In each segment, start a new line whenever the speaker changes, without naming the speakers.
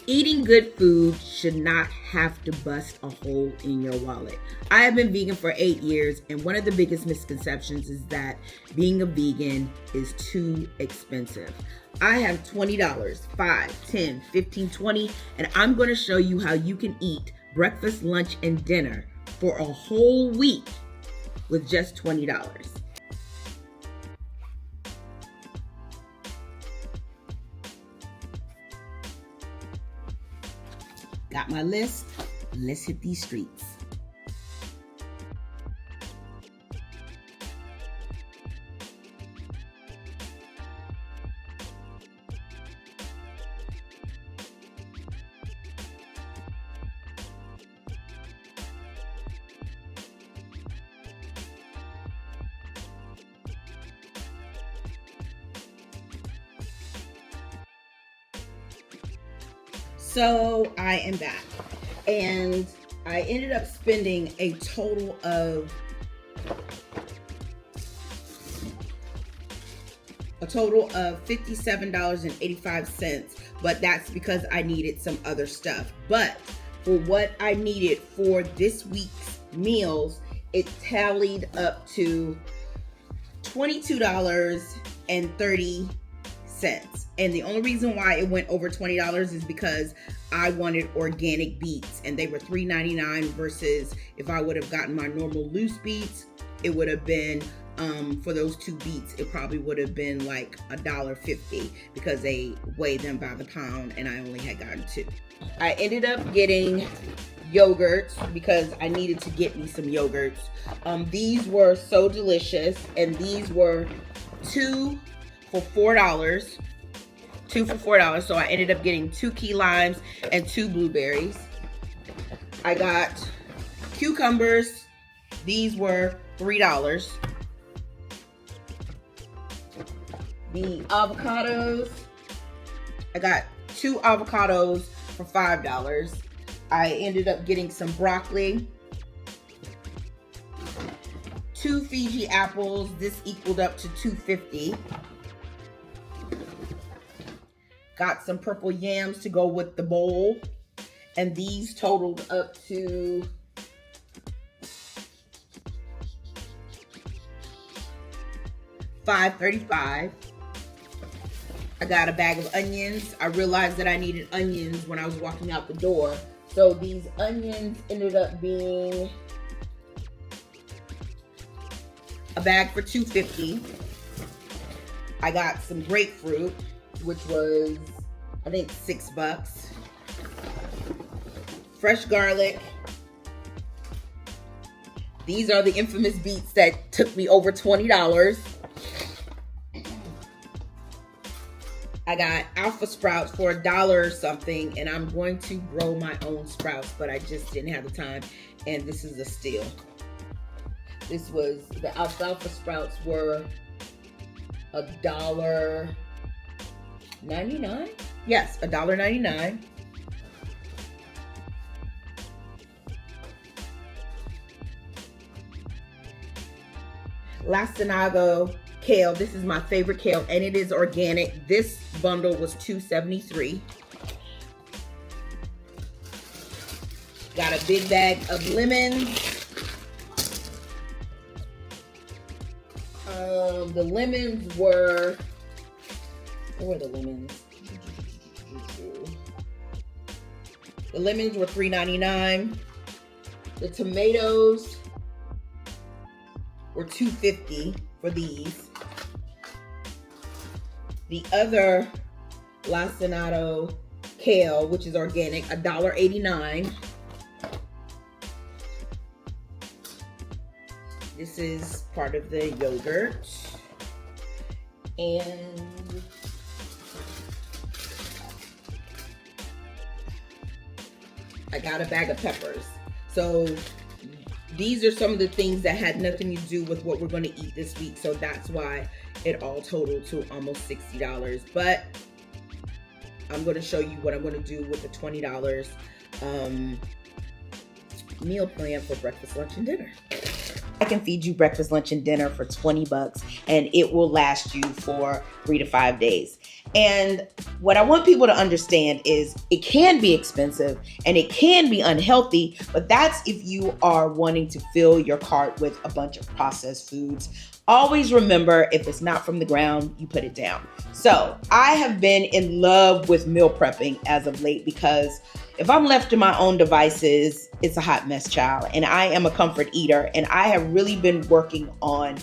Eating good food should not have to bust a hole in your wallet. I have been vegan for 8 years, and one of the biggest misconceptions is that being a vegan is too expensive. I have $20, $5, $10, $15, $20, and I'm going to show you how you can eat breakfast, lunch, and dinner for a whole week with just $20. Got my list. Let's hit these streets. So I am back, and I ended up spending a total of $57.85, but that's because I needed some other stuff. But for what I needed for this week's meals, it tallied up to $22.30. And the only reason why it went over $20 is because I wanted organic beets, and they were $3.99 versus if I would have gotten my normal loose beets, it would have been for those 2 beets, it probably would have been like $1.50 because they weigh them by the pound, and I only had gotten 2. I ended up getting yogurts because I needed to get me some yogurts. These were so delicious, and these were 2 for $4. 2 for $4. So I ended up getting 2 key limes and 2 blueberries. I got cucumbers. These were $3. The avocados, I got 2 avocados for $5. I ended up getting some broccoli, 2 Fiji apples. This equaled up to $2.50. Got some purple yams to go with the bowl, and these totaled up to $5.35. I got a bag of onions. I realized that I needed onions when I was walking out the door, so these onions ended up being a bag for $2.50. I got some grapefruit, which was, I think, $6. Fresh garlic. These are the infamous beets that took me over $20. I got alpha sprouts for $1 or something, and I'm going to grow my own sprouts, but I just didn't have the time, and this is a steal. This was, the alfalfa sprouts were $1.99? Yes, $1.99. Lacinago kale. This is my favorite kale, and it is organic. This bundle was $2.73. Got a big bag of lemons. The lemons were, where were the lemons? The lemons were $3.99. The tomatoes were $2.50 for these. The other lacinato kale, which is organic, $1.89. This is part of the yogurt. And I got a bag of peppers. So these are some of the things that had nothing to do with what we're going to eat this week. So that's why it all totaled to almost $60. But I'm going to show you what I'm going to do with the $20 meal plan for breakfast, lunch, and dinner. I can feed you breakfast, lunch, and dinner for 20 bucks, and it will last you for 3 to 5 days. And what I want people to understand is it can be expensive and it can be unhealthy, but that's if you are wanting to fill your cart with a bunch of processed foods. Always remember, if it's not from the ground, you put it down. So I have been in love with meal prepping as of late because if I'm left to my own devices, it's a hot mess, child. And I am a comfort eater, and I have really been working on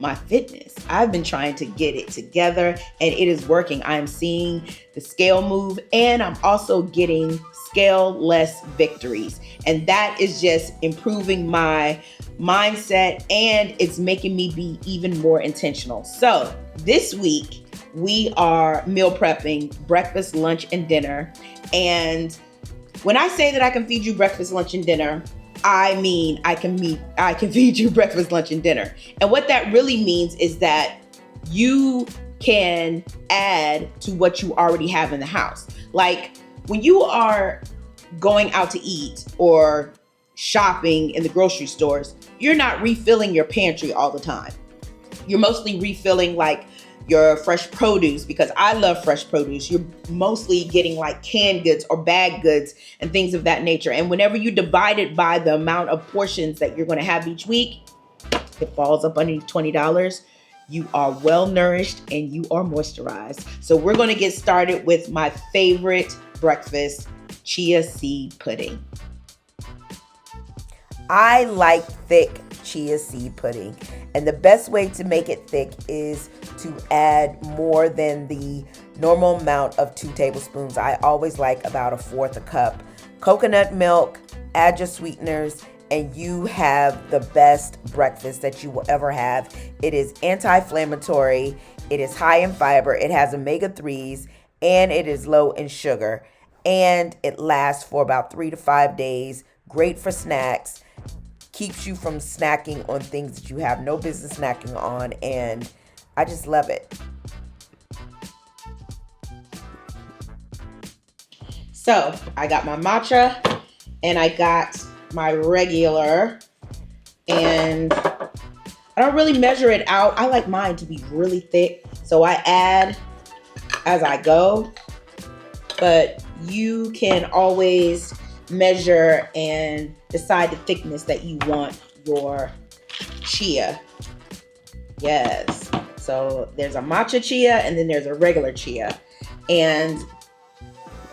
my fitness. I've been trying to get it together, and it is working. I'm seeing the scale move, and I'm also getting scale-less victories. And that is just improving my mindset, and it's making me be even more intentional. So this week, we are meal prepping breakfast, lunch, and dinner. And when I say that I can feed you breakfast, lunch, and dinner, I mean I can feed you breakfast, lunch, and dinner. And what that really means is that you can add to what you already have in the house. Like when you are going out to eat or shopping in the grocery stores, you're not refilling your pantry all the time. You're mostly refilling like your fresh produce, because I love fresh produce. You're mostly getting like canned goods or bagged goods and things of that nature. And whenever you divide it by the amount of portions that you're going to have each week, it falls up under $20. You are well nourished and you are moisturized. So we're going to get started with my favorite breakfast, chia seed pudding. I like thick chia seed pudding, and the best way to make it thick is to add more than the normal amount of 2 tablespoons. I always like about 1/4 cup. Coconut milk, add your sweeteners, and you have the best breakfast that you will ever have. It is anti-inflammatory, it is high in fiber, it has omega-3s, and it is low in sugar. And it lasts for about 3 to 5 days. Great for snacks. Keeps you from snacking on things that you have no business snacking on, and I just love it. So I got my matcha and I got my regular, and I don't really measure it out. I like mine to be really thick, so I add as I go, but you can always measure and decide the thickness that you want your chia. Yes. So there's a matcha chia and then there's a regular chia. And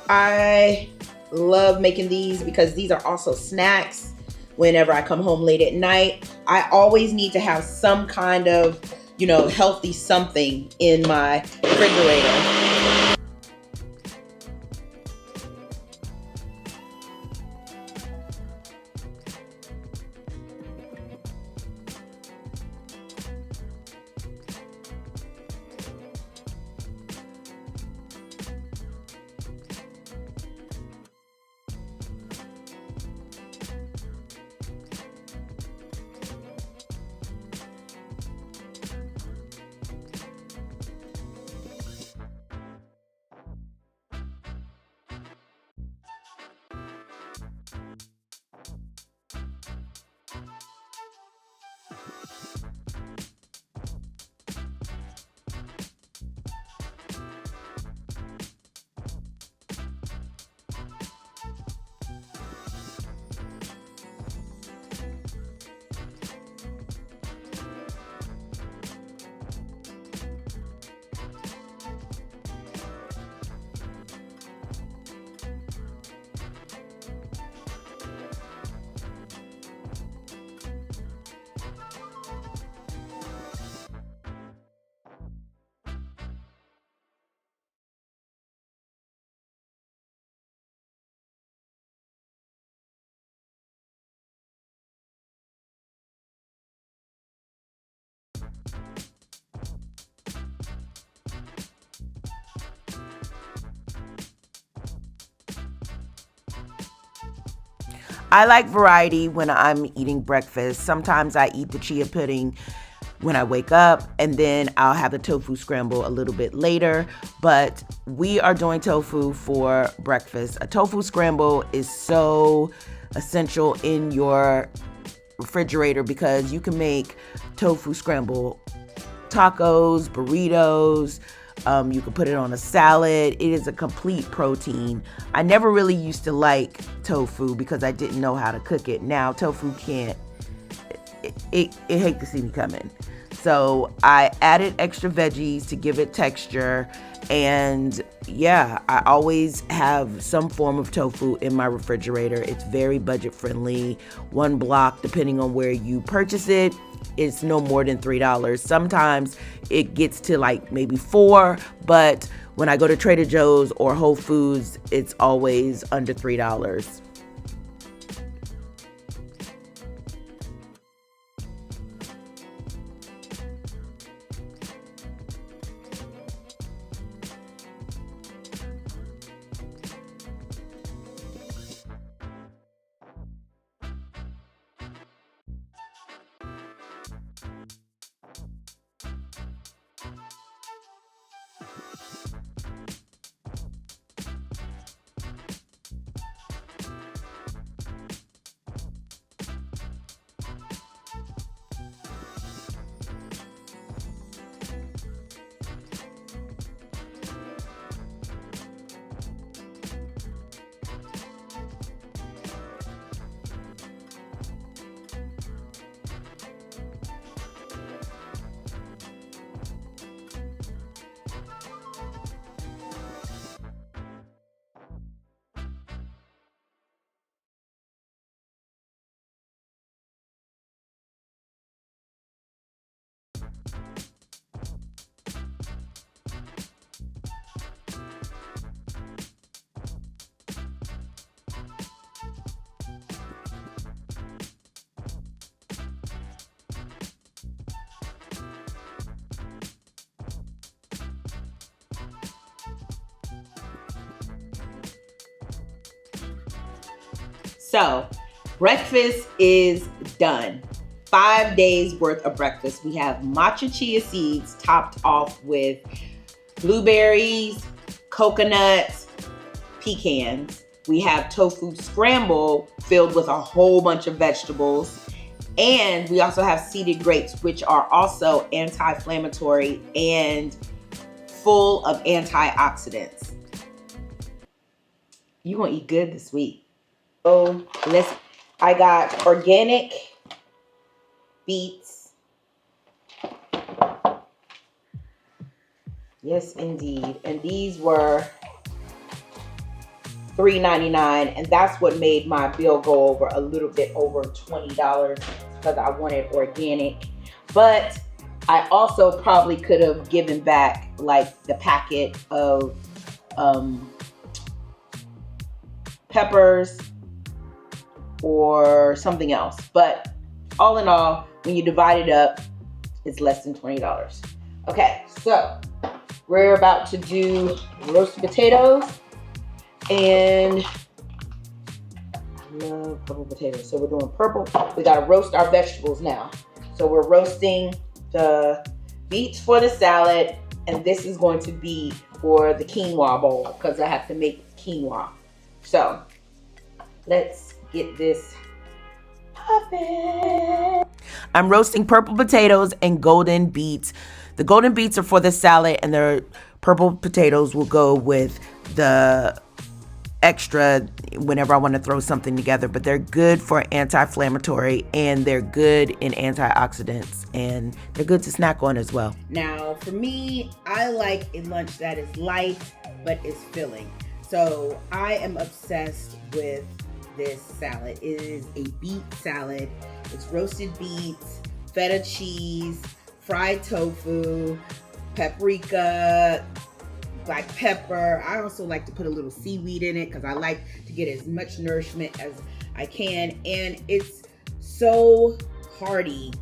I love making these because these are also snacks whenever I come home late at night. I always need to have some kind of, healthy something in my refrigerator. I like variety when I'm eating breakfast. Sometimes I eat the chia pudding when I wake up, and then I'll have the tofu scramble a little bit later. But we are doing tofu for breakfast. A tofu scramble is so essential in your
refrigerator because you can make tofu scramble tacos, burritos. You can put it on a salad. It is a complete protein. I never really used to like tofu because I didn't know how to cook it. Now tofu can't, it hate to see me coming. So I added extra veggies to give it texture. And yeah, I always have some form of tofu in my refrigerator. It's very budget friendly. One block, depending on where you purchase it, it's no more than $3. Sometimes it gets to like maybe $4, but when I go to Trader Joe's or Whole Foods, it's always under $3. So breakfast is done. 5 days worth of breakfast. We have matcha chia seeds topped off with blueberries, coconuts, pecans. We have tofu scramble filled with a whole bunch of vegetables. And we also have seeded grapes, which are also anti-inflammatory and full of antioxidants. You're gonna eat good this week. So I got organic beets. Yes, indeed. And these were $3.99, and that's what made my bill go over a little bit over $20 because I wanted organic. But I also probably could have given back like the packet of peppers or something else. But all in all, when you divide it up, it's less than $20. Okay, so we're about to do roasted potatoes. And I love purple potatoes. So we're doing purple. We gotta roast our vegetables now. So we're roasting the beets for the salad, and this is going to be for the quinoa bowl because I have to make quinoa. So let's get this popping. I'm roasting purple potatoes and golden beets. The golden beets are for the salad, and the purple potatoes will go with the extra whenever I want to throw something together. But they're good for anti-inflammatory, and they're good in antioxidants, and they're good to snack on as well.
Now, for me, I like a lunch that is light but is filling. So I am obsessed with this salad. It is a beet salad. It's roasted beets, feta cheese, fried tofu, paprika, black pepper. I also like to put a little seaweed in it because I like to get as much nourishment as I can. And it's so hearty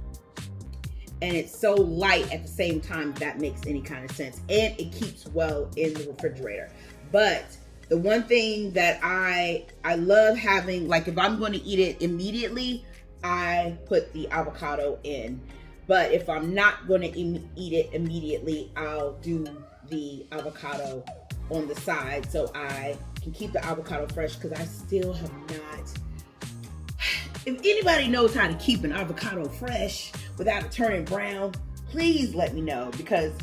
and it's so light at the same time, if that makes any kind of sense. And it keeps well in the refrigerator. But the one thing that I love having, like if I'm going to eat it immediately, I put the avocado in. But if I'm not going to eat it immediately, I'll do the avocado on the side so I can keep the avocado fresh, because I still have not If anybody knows how to keep an avocado fresh without it turning brown, please let me know, because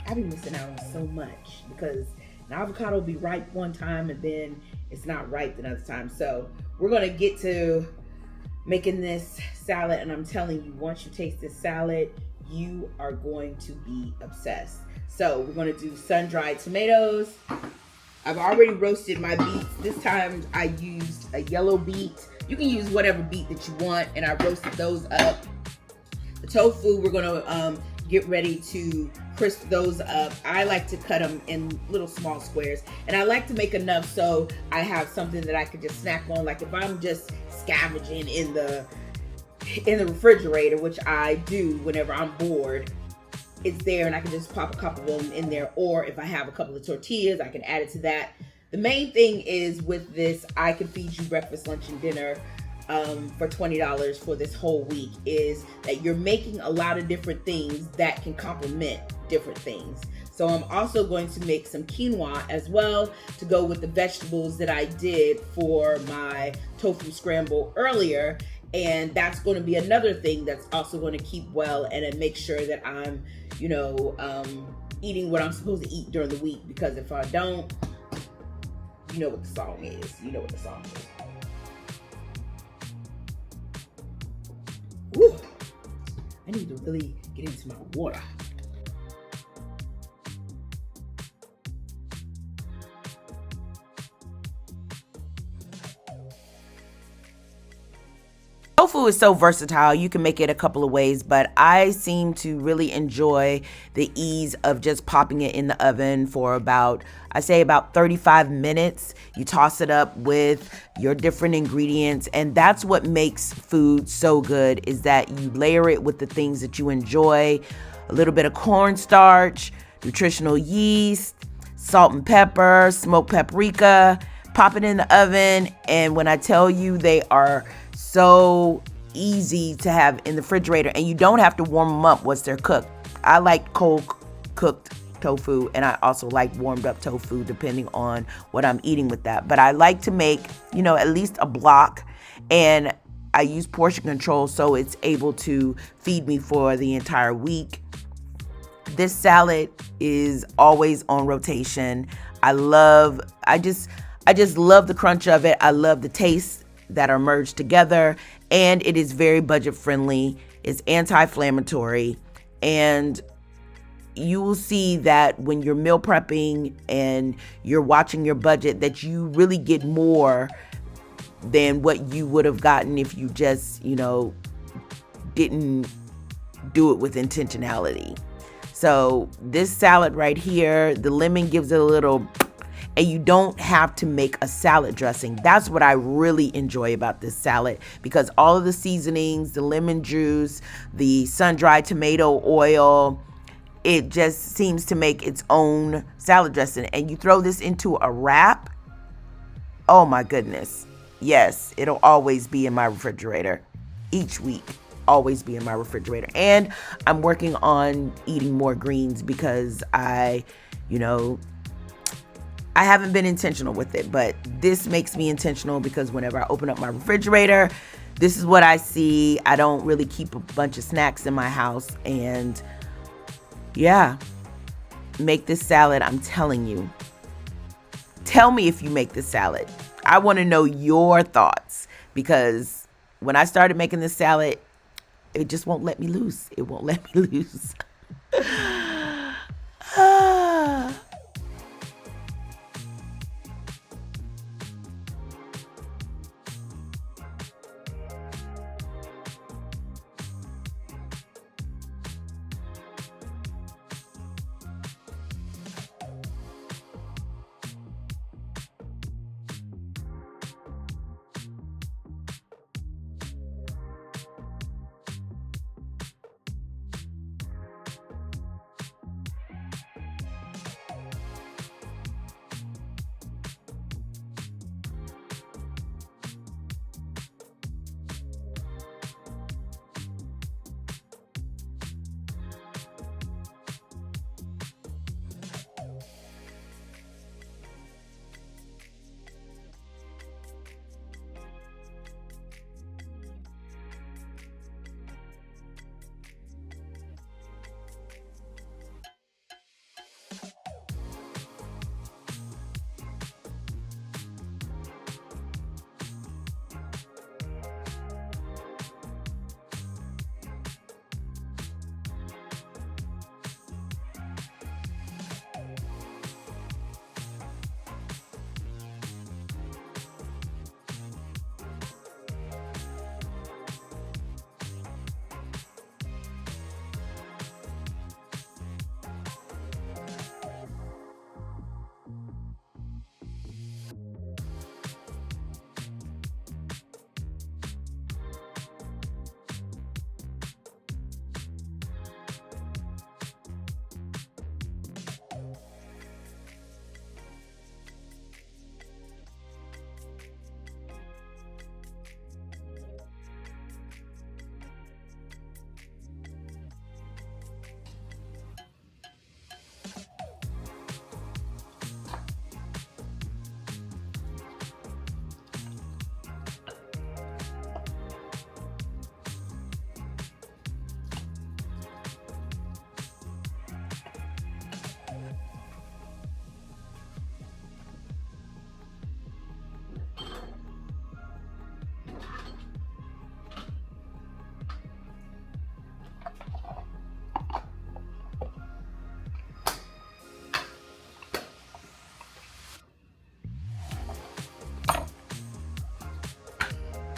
I've been missing out on so much, because an avocado will be ripe one time and then it's not ripe another time. So we're gonna get to making this salad, and I'm telling you, once you taste this salad, you are going to be obsessed. So we're gonna do sun-dried tomatoes. I've already roasted my beets. This time I used a yellow beet. You can use whatever beet that you want, and I roasted those up. The tofu, we're gonna get ready to crisp those up. I like to cut them in little small squares, and I like to make enough so I have something that I could just snack on. Like if I'm just scavenging in the refrigerator, which I do whenever I'm bored, it's there and I can just pop a couple of them in there. Or if I have a couple of tortillas, I can add it to that. The main thing is with this, I can feed you breakfast, lunch, and dinner for $20 for this whole week, is that you're making a lot of different things that can complement different things. So I'm also going to make some quinoa as well to go with the vegetables that I did for my tofu scramble earlier. And that's going to be another thing that's also going to keep well and then make sure that I'm, eating what I'm supposed to eat during the week. Because if I don't, you know what the song is. You know what the song is. Woo. I need to really get into my water.
Tofu is so versatile. You can make it a couple of ways, but I seem to really enjoy the ease of just popping it in the oven for about 35 minutes. You toss it up with your different ingredients, and that's what makes food so good, is that you layer it with the things that you enjoy. A little bit of cornstarch, nutritional yeast, salt and pepper, smoked paprika, pop it in the oven, and when I tell you, they are so easy to have in the refrigerator, and you don't have to warm them up once they're cooked. I like cold cooked tofu, and I also like warmed up tofu depending on what I'm eating with that. But I like to make, at least a block, and I use portion control so it's able to feed me for the entire week. This salad is always on rotation. I just love the crunch of it. I love the taste that are merged together, and it is very budget friendly. It's anti-inflammatory, and you will see that when you're meal prepping and you're watching your budget, that you really get more than what you would have gotten if you just, didn't do it with intentionality. So this salad right here, the lemon gives it a little, and you don't have to make a salad dressing. That's what I really enjoy about this salad, because all of the seasonings, the lemon juice, the sun-dried tomato oil, it just seems to make its own salad dressing. And you throw this into a wrap, oh my goodness. Yes, it'll always be in my refrigerator. Each week, always be in my refrigerator. And I'm working on eating more greens because I haven't been intentional with it, but this makes me intentional because whenever I open up my refrigerator, this is what I see. I don't really keep a bunch of snacks in my house, and yeah, make this salad. I'm telling you. Tell me if you make this salad. I want to know your thoughts, because when I started making this salad, it just won't let me loose. It won't let me loose.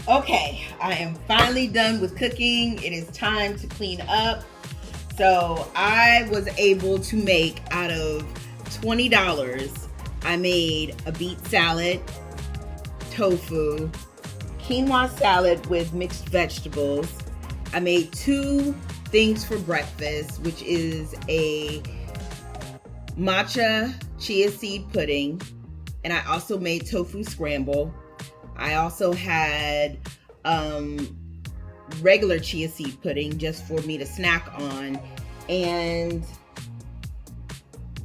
Okay, I am finally done with cooking. It is time to clean up. So I was able to make, out of $20, I made a beet salad, tofu, quinoa salad with mixed vegetables. I made 2 things for breakfast, which is a matcha chia seed pudding, and I also made tofu scramble. I also had regular chia seed pudding just for me to snack on. And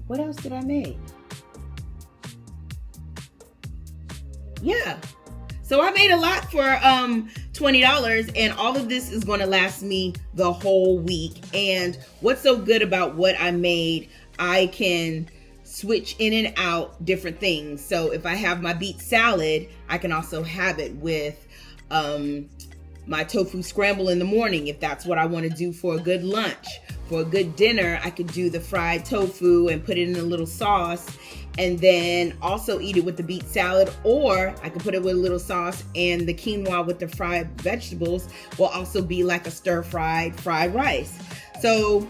what else did I make? Yeah. So I made a lot for $20, and all of this is going to last me the whole week. And what's so good about what I made, I can switch in and out different things. So if I have my beet salad, I can also have it with my tofu scramble in the morning, if that's what I want to do for a good lunch. For a good dinner, I could do the fried tofu and put it in a little sauce, and then also eat it with the beet salad, or I could put it with a little sauce, and the quinoa with the fried vegetables will also be like a stir-fried fried rice. So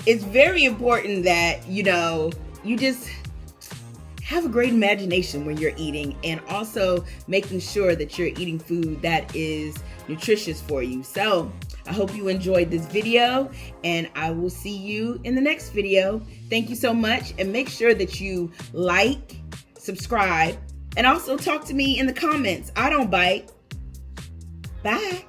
it's very important that, you just have a great imagination when you're eating, and also making sure that you're eating food that is nutritious for you. So I hope you enjoyed this video, and I will see you in the next video. Thank you so much, and make sure that you like, subscribe, and also talk to me in the comments. I don't bite. Bye.